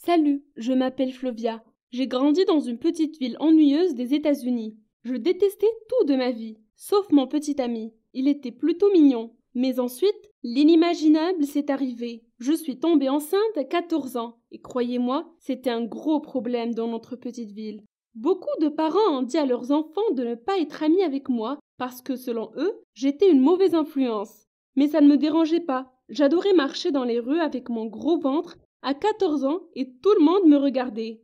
Salut, je m'appelle Flovia. J'ai grandi dans une petite ville ennuyeuse des États-Unis. Je détestais tout de ma vie, sauf mon petit ami. Il était plutôt mignon. Mais ensuite, l'inimaginable s'est arrivé. Je suis tombée enceinte à 14 ans. Et croyez-moi, c'était un gros problème dans notre petite ville. Beaucoup de parents ont dit à leurs enfants de ne pas être amis avec moi parce que, selon eux, j'étais une mauvaise influence. Mais ça ne me dérangeait pas. J'adorais marcher dans les rues avec mon gros ventre à 14 ans et tout le monde me regardait.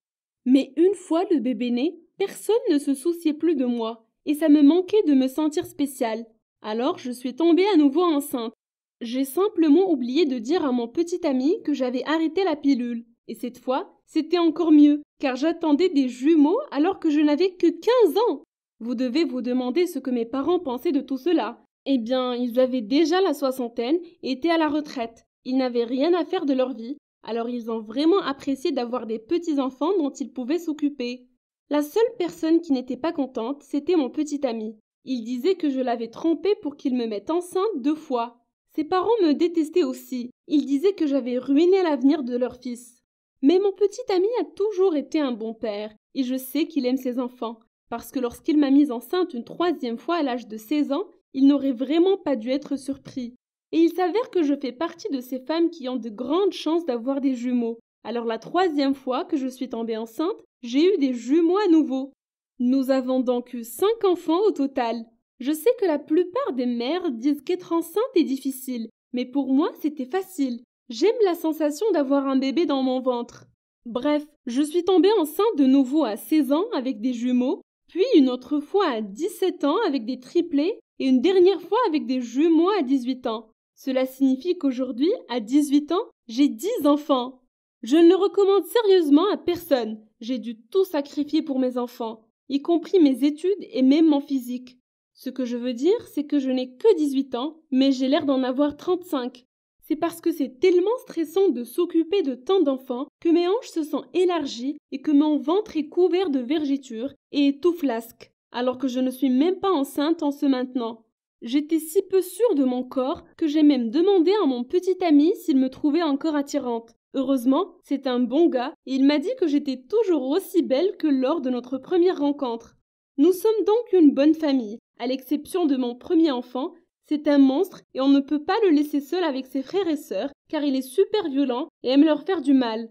Mais une fois le bébé né, personne ne se souciait plus de moi et ça me manquait de me sentir spéciale. Alors je suis tombée à nouveau enceinte. J'ai simplement oublié de dire à mon petit ami que j'avais arrêté la pilule. Et cette fois, c'était encore mieux, car j'attendais des jumeaux alors que je n'avais que 15 ans. Vous devez vous demander ce que mes parents pensaient de tout cela. Eh bien, ils avaient déjà la soixantaine et étaient à la retraite. Ils n'avaient rien à faire de leur vie. Alors ils ont vraiment apprécié d'avoir des petits-enfants dont ils pouvaient s'occuper. La seule personne qui n'était pas contente, c'était mon petit ami. Il disait que je l'avais trompé pour qu'il me mette enceinte 2 fois. Ses parents me détestaient aussi. Ils disaient que j'avais ruiné l'avenir de leur fils. Mais mon petit ami a toujours été un bon père, et je sais qu'il aime ses enfants, parce que lorsqu'il m'a mise enceinte une 3e fois à l'âge de 16 ans, il n'aurait vraiment pas dû être surpris. Et il s'avère que je fais partie de ces femmes qui ont de grandes chances d'avoir des jumeaux. Alors la 3e fois que je suis tombée enceinte, j'ai eu des jumeaux à nouveau. Nous avons donc eu 5 enfants au total. Je sais que la plupart des mères disent qu'être enceinte est difficile, mais pour moi c'était facile. J'aime la sensation d'avoir un bébé dans mon ventre. Bref, je suis tombée enceinte de nouveau à 16 ans avec des jumeaux, puis une autre fois à 17 ans avec des triplés et une dernière fois avec des jumeaux à 18 ans. Cela signifie qu'aujourd'hui, à 18 ans, j'ai 10 enfants. Je ne le recommande sérieusement à personne. J'ai dû tout sacrifier pour mes enfants, y compris mes études et même mon physique. Ce que je veux dire, c'est que je n'ai que 18 ans, mais j'ai l'air d'en avoir 35. C'est parce que c'est tellement stressant de s'occuper de tant d'enfants que mes hanches se sont élargies et que mon ventre est couvert de vergetures et est tout flasque, alors que je ne suis même pas enceinte en ce maintenant. J'étais si peu sûre de mon corps que j'ai même demandé à mon petit ami s'il me trouvait encore attirante. Heureusement, c'est un bon gars et il m'a dit que j'étais toujours aussi belle que lors de notre première rencontre. Nous sommes donc une bonne famille, à l'exception de mon premier enfant. C'est un monstre et on ne peut pas le laisser seul avec ses frères et sœurs car il est super violent et aime leur faire du mal.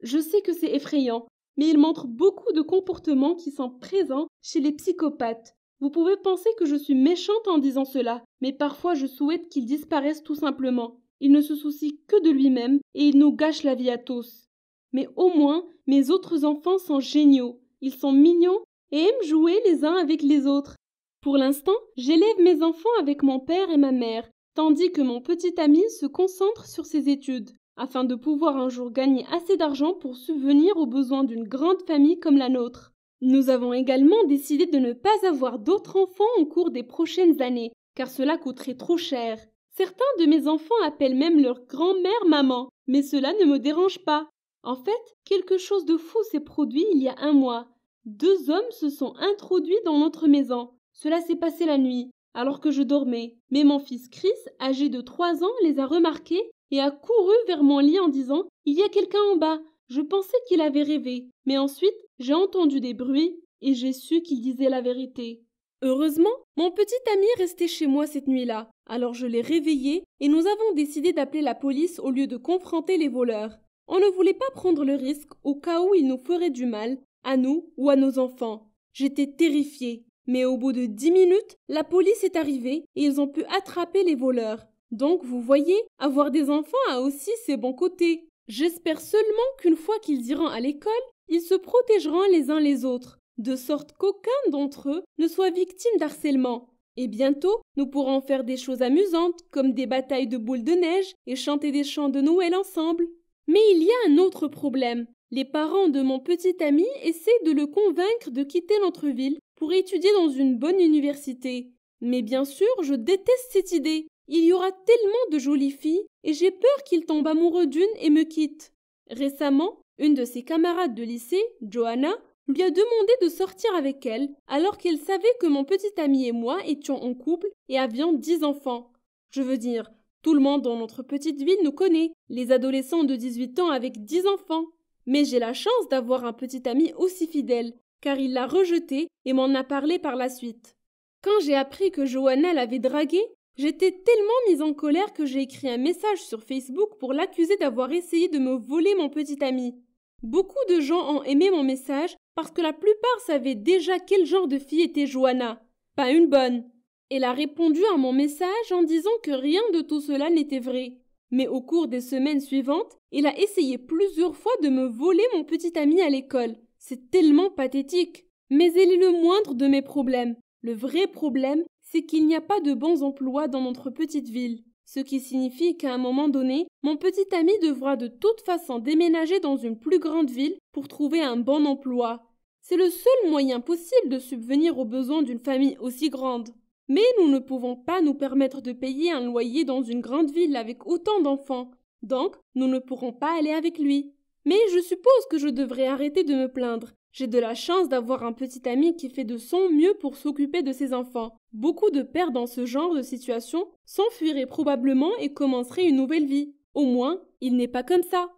Je sais que c'est effrayant, mais il montre beaucoup de comportements qui sont présents chez les psychopathes. Vous pouvez penser que je suis méchante en disant cela, mais parfois je souhaite qu'il disparaisse tout simplement. Il ne se soucie que de lui-même et il nous gâche la vie à tous. Mais au moins, mes autres enfants sont géniaux. Ils sont mignons et aiment jouer les uns avec les autres. Pour l'instant, j'élève mes enfants avec mon père et ma mère, tandis que mon petit ami se concentre sur ses études, afin de pouvoir un jour gagner assez d'argent pour subvenir aux besoins d'une grande famille comme la nôtre. Nous avons également décidé de ne pas avoir d'autres enfants au cours des prochaines années, car cela coûterait trop cher. Certains de mes enfants appellent même leur grand-mère maman, mais cela ne me dérange pas. En fait, quelque chose de fou s'est produit il y a 1 mois. 2 hommes se sont introduits dans notre maison. Cela s'est passé la nuit, alors que je dormais. Mais mon fils Chris, âgé de 3 ans, les a remarqués et a couru vers mon lit en disant « Il y a quelqu'un en bas !» Je pensais qu'il avait rêvé, mais ensuite, j'ai entendu des bruits et j'ai su qu'il disait la vérité. Heureusement, mon petit ami restait chez moi cette nuit-là, alors je l'ai réveillé et nous avons décidé d'appeler la police au lieu de confronter les voleurs. On ne voulait pas prendre le risque au cas où ils nous feraient du mal, à nous ou à nos enfants. J'étais terrifiée, mais au bout de 10 minutes, la police est arrivée et ils ont pu attraper les voleurs. Donc, vous voyez, avoir des enfants a aussi ses bons côtés. J'espère seulement qu'une fois qu'ils iront à l'école, ils se protégeront les uns les autres, de sorte qu'aucun d'entre eux ne soit victime d'harcèlement. Et bientôt, nous pourrons faire des choses amusantes, comme des batailles de boules de neige et chanter des chants de Noël ensemble. Mais il y a un autre problème. Les parents de mon petit ami essaient de le convaincre de quitter notre ville pour étudier dans une bonne université. Mais bien sûr, je déteste cette idée. Il y aura tellement de jolies filles et j'ai peur qu'il tombe amoureux d'une et me quitte. Récemment, une de ses camarades de lycée, Johanna, lui a demandé de sortir avec elle alors qu'elle savait que mon petit ami et moi étions en couple et avions 10 enfants. Je veux dire, tout le monde dans notre petite ville nous connaît, les adolescents de 18 ans avec 10 enfants. Mais j'ai la chance d'avoir un petit ami aussi fidèle, car il l'a rejeté et m'en a parlé par la suite. Quand j'ai appris que Johanna l'avait dragué, j'étais tellement mise en colère que j'ai écrit un message sur Facebook pour l'accuser d'avoir essayé de me voler mon petit ami. Beaucoup de gens ont aimé mon message parce que la plupart savaient déjà quel genre de fille était Johanna. Pas une bonne. Elle a répondu à mon message en disant que rien de tout cela n'était vrai. Mais au cours des semaines suivantes, elle a essayé plusieurs fois de me voler mon petit ami à l'école. C'est tellement pathétique. Mais elle est le moindre de mes problèmes. Le vrai problème, c'est qu'il n'y a pas de bons emplois dans notre petite ville. Ce qui signifie qu'à un moment donné, mon petit ami devra de toute façon déménager dans une plus grande ville pour trouver un bon emploi. C'est le seul moyen possible de subvenir aux besoins d'une famille aussi grande. Mais nous ne pouvons pas nous permettre de payer un loyer dans une grande ville avec autant d'enfants. Donc, nous ne pourrons pas aller avec lui. Mais je suppose que je devrais arrêter de me plaindre. J'ai de la chance d'avoir un petit ami qui fait de son mieux pour s'occuper de ses enfants. Beaucoup de pères dans ce genre de situation s'enfuiraient probablement et commenceraient une nouvelle vie. Au moins, il n'est pas comme ça.